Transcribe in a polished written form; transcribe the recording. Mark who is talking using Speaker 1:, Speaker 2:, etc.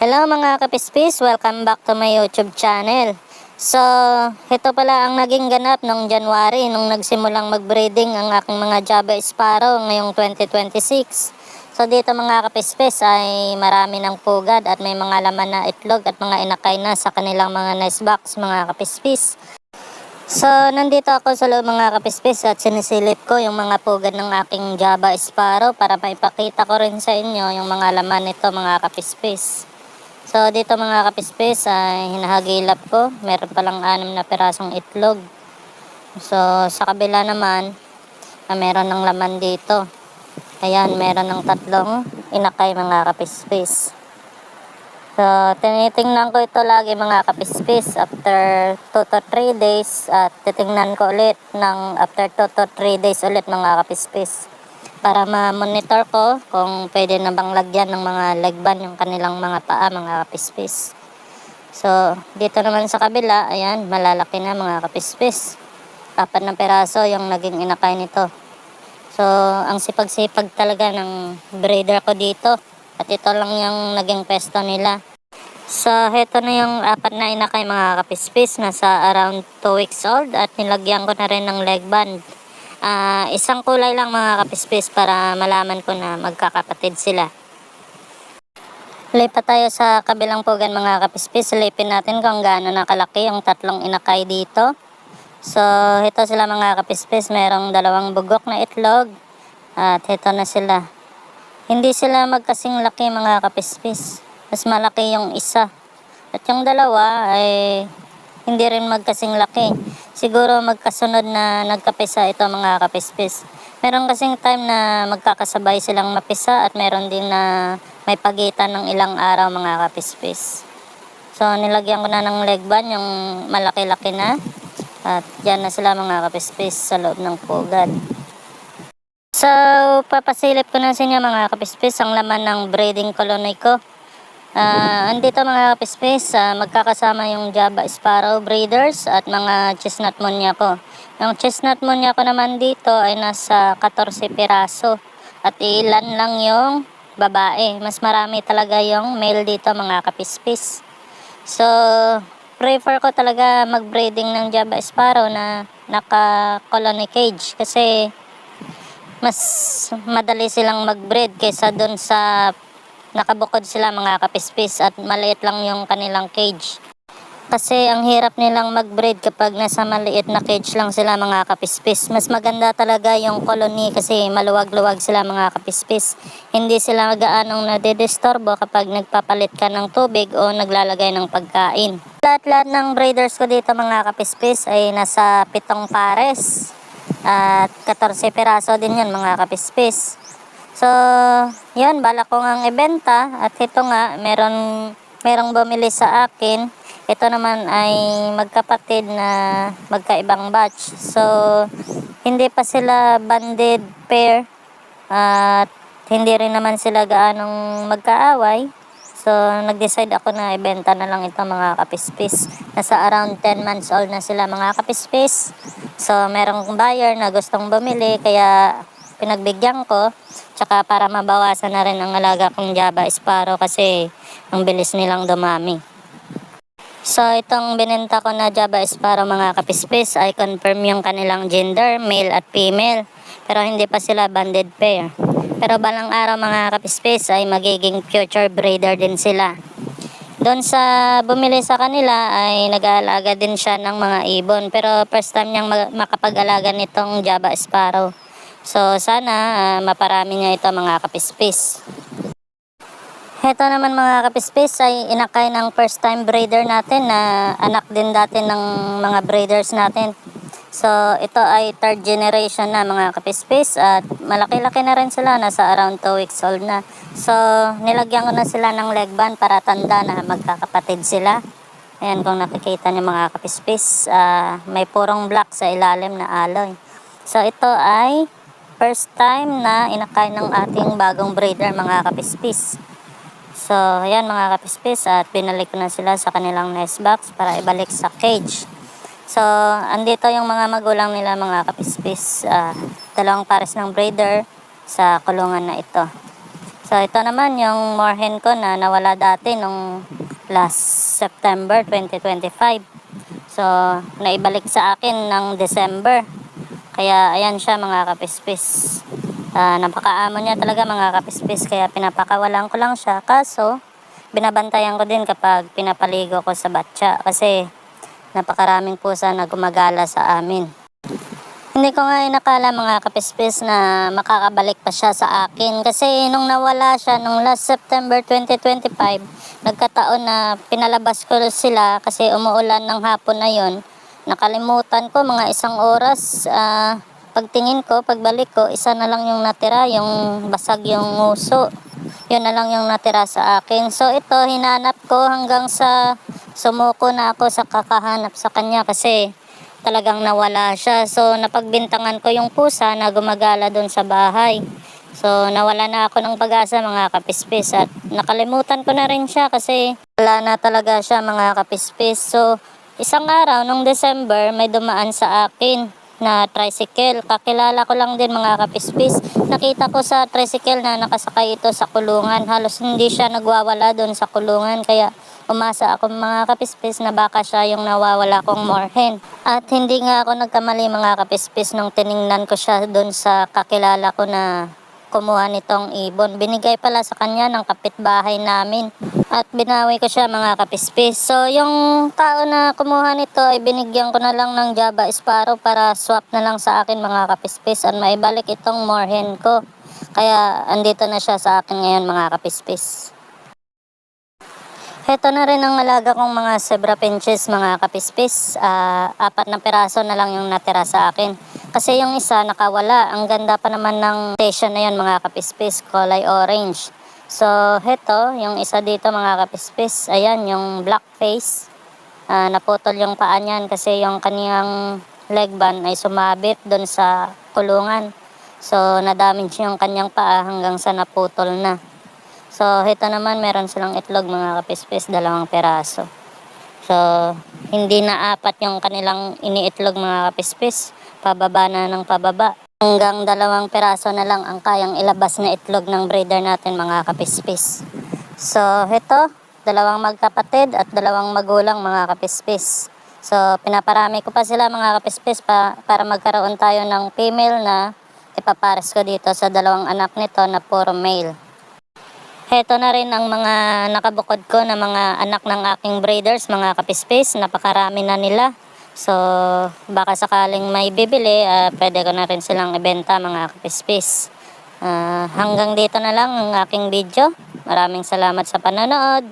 Speaker 1: Hello mga kapispis, welcome back to my YouTube channel. So, ito pala ang naging ganap noong January nung nagsimulang mag-breeding ang aking mga Java Sparrow ngayong 2026. So dito mga kapispis ay marami ng pugad at may mga laman na itlog at mga inakay na sa kanilang mga nest box mga kapispis. So, nandito ako sa loob mga kapispis at sinisilip ko yung mga pugad ng aking Java Sparrow para maipakita ko rin sa inyo yung mga laman nito mga kapispis. So, dito mga kapispis ay hinahagilap ko. Meron palang 6 na pirasong itlog. So, sa kabila naman, meron ng laman dito. Ayan, meron ng 3 inakay mga kapispis. So, tinitingnan ko ito lagi mga kapispis after 2 to 3 days at titingnan ko ulit ng after 2 to 3 days ulit mga kapispis para ma-monitor ko kung pwede na bang lagyan ng mga leg band yung kanilang mga paa mga kapispis. So, dito naman sa kabila, ayan, malalaki na mga kapispis. 4 na peraso yung naging inakay nito. So, ang sipag-sipag talaga ng breeder ko dito. At ito lang yung naging pesto nila. So, heto na yung 4 na inakay mga kapispis. Nasa around 2 weeks old at nilagyan ko na rin ng leg band. Isang kulay lang mga kapispis para malaman ko na magkakapatid sila. Lipat tayo sa kabilang pugan mga kapispis. Silipin natin kung gaano nakalaki yung 3 inakay dito. So, ito sila mga kapispis. Merong 2 bugok na itlog. At ito na sila. Hindi sila magkasing laki mga kapispis. Mas malaki yung isa. At yung dalawa ay hindi rin magkasing laki. Siguro magkasunod na nagkapisa ito mga kapispis. Meron kasing time na magkakasabay silang mapisa at meron din na may pagitan ng ilang araw mga kapispis. So nilagyan ko na ng leg band yung malaki-laki na. At dyan na sila mga kapispis sa loob ng pugad. So papasilip ko na sa inyo mga kapispis ang laman ng breeding colony ko. Andito mga kapispis, magkakasama yung Java Sparrow breeders at mga chestnut monyako. Yung chestnut monyako naman dito ay nasa 14 piraso at ilan lang yung babae. Mas marami talaga yung male dito mga kapispis. So, prefer ko talaga mag-breeding ng Java Sparrow na naka-colony cage kasi mas madali silang mag-breed kaysa dun sa nakabukod sila mga kapispis at maliit lang yung kanilang cage. Kasi ang hirap nilang mag-breed kapag nasa maliit na cage lang sila mga kapispis. Mas maganda talaga yung colony kasi maluwag-luwag sila mga kapispis. Hindi sila gaanong nadidisturbo kapag nagpapalit ka ng tubig o naglalagay ng pagkain. Lahat-lahat ng breeders ko dito mga kapispis ay nasa 7 pares. At 14 piraso din yun mga kapispis. So, yun, balak ko ngang ibenta at ito nga, merong bumili sa akin. Ito naman ay magkapatid na magkaibang batch. So, hindi pa sila banded pair at hindi rin naman sila gaanong magkaaway. So, nag-decide ako na ibenta na lang ito mga kapispis. Nasa around 10 months old na sila mga kapispis. So, merong buyer na gustong bumili kaya pinagbigyan ko. Tsaka para mabawasan na rin ang alaga kong Java Sparrow kasi ang bilis nilang dumami. So, itong binenta ko na Java Sparrow mga kapispis ay confirm yung kanilang gender, male at female. Pero hindi pa sila banded pair. Pero balang araw mga kapispis ay magiging future breeder din sila. Doon sa bumili sa kanila ay nag-aalaga din siya ng mga ibon. Pero first time niyang makapag-alaga nitong Java Sparrow. So sana maparami niya ito mga kapispis. Heto naman mga kapispis ay inakay ng first time breeder natin na anak din dati ng mga breeders natin. So ito ay 3rd generation na mga kapispis at malaki-laki na rin sila, nasa around 2 weeks old na. So nilagyan ko na sila ng leg band para tanda na magkakapatid sila. Ayan kung nakikita niyo mga kapispis, may purong black sa ilalim na alloy. So ito ay first time na inakay ng ating bagong breeder mga kapispis. So, ayan mga kapispis at binalik ko na sila sa kanilang nest box para ibalik sa cage. So, andito yung mga magulang nila mga kapispis. 2 pares ng breeder sa kulungan na ito. So, So ito naman yung moorhen ko na nawala dati nung last September 2025. So naibalik sa akin ng December. Kaya ayan siya mga kapispis. Napakaamo niya talaga mga kapispis, kaya pinapakawalan ko lang siya. Kaso binabantayan ko din kapag pinapaligo ko sa batya kasi napakaraming pusa na gumagala sa amin. Hindi ko nga inakala mga kapispis na makakabalik pa siya sa akin kasi nung nawala siya nung last September 2025, nagkataon na pinalabas ko sila kasi umuulan ng hapon na yon. Nakalimutan ko mga isang oras, pagtingin ko, pagbalik ko, isa na lang yung natira, yung basag yung nguso. Yun na lang yung natira sa akin. So ito hinanap ko hanggang sa sumuko na ako sa kakahanap sa kanya kasi talagang nawala siya. So napagbintangan ko yung pusa na gumagala doon sa bahay. So nawala na ako ng pag-asa mga kapispis at nakalimutan ko na rin siya kasi wala na talaga siya mga kapispis. So isang araw nung December may dumaan sa akin na tricycle. Kakilala ko lang din mga kapispis. Nakita ko sa tricycle na nakasakay ito sa kulungan. Halos hindi siya nagwawala doon sa kulungan kaya umasa ako mga kapispis na baka siya yung nawawala kong moorhen. At hindi nga ako nagkamali mga kapispis nung tiningnan ko siya doon sa kakilala ko na kumuha nitong ibon. Binigay pala sa kanya ng kapitbahay namin at binawi ko siya mga kapispis. So yung tao na kumuha nito ay binigyan ko na lang ng Java Sparrow para swap na lang sa akin mga kapispis at maibalik itong moorhen ko. Kaya andito na siya sa akin ngayon mga kapispis. Heto na rin ang alaga kong mga zebra finches mga kapispis. 4 na piraso na lang yung natira sa akin. Kasi yung isa nakawala. Ang ganda pa naman ng station na yun mga kapispis. Kulay orange. So heto yung isa dito mga kapispis. Ayan yung black face. Naputol yung paa niyan kasi yung kaniyang leg band ay sumabit doon sa kulungan. So nadamage yung kanyang paa hanggang sa naputol na. So, ito naman meron silang itlog mga kapispis, 2 peraso. So, hindi na 4 yung kanilang iniitlog mga kapispis. Pababa na ng pababa. Hanggang 2 peraso na lang ang kayang ilabas na itlog ng breeder natin mga kapispis. So, ito, 2 magkapatid at 2 magulang mga kapispis. So, pinaparami ko pa sila mga kapispis para magkaroon tayo ng female na ipapares ko dito sa 2 anak nito na puro male. Heto na rin ang mga nakabukod ko na mga anak ng aking breeders, mga kapispis. Napakarami na nila. So, baka sakaling may bibili, pwede ko na rin silang ibenta, mga kapispis. Hanggang dito na lang ang aking video. Maraming salamat sa panonood.